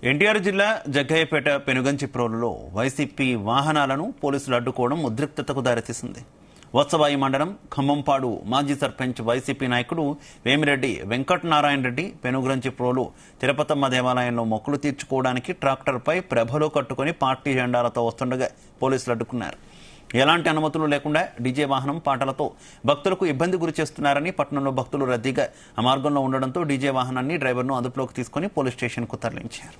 ఎన్టీఆర్ జిల్లా జగ్గయ్యపేట పెనుగంచిప్రోలులో వైసీపీ వాహనాలను పోలీసులు అడ్డుకోవడం ఉద్రిక్తతకు దారితీసింది. వత్సవాయి మండలం ఖమ్మంపాడు మాజీ సర్పంచ్ వైసీపీ నాయకుడు వేమిరెడ్డి వెంకటనారాయణ రెడ్డి పెనుగంచిప్రోలు తిరుపతమ్మ దేవాలయంలో మొక్కులు తీర్చుకోవడానికి ట్రాక్టర్పై ప్రభలో కట్టుకుని పార్టీ జెండాలతో వస్తుండగా పోలీసులు అడ్డుకున్నారు. ఎలాంటి అనుమతులు లేకుండా డీజే వాహనం పాటలతో భక్తులకు ఇబ్బంది గురి చేస్తున్నారని, పట్టణంలో భక్తులు రద్దీగా ఆ మార్గంలో ఉండడంతో డీజే వాహనాన్ని డ్రైవర్ను అదుపులోకి తీసుకుని పోలీస్ స్టేషన్కు తరలించారు.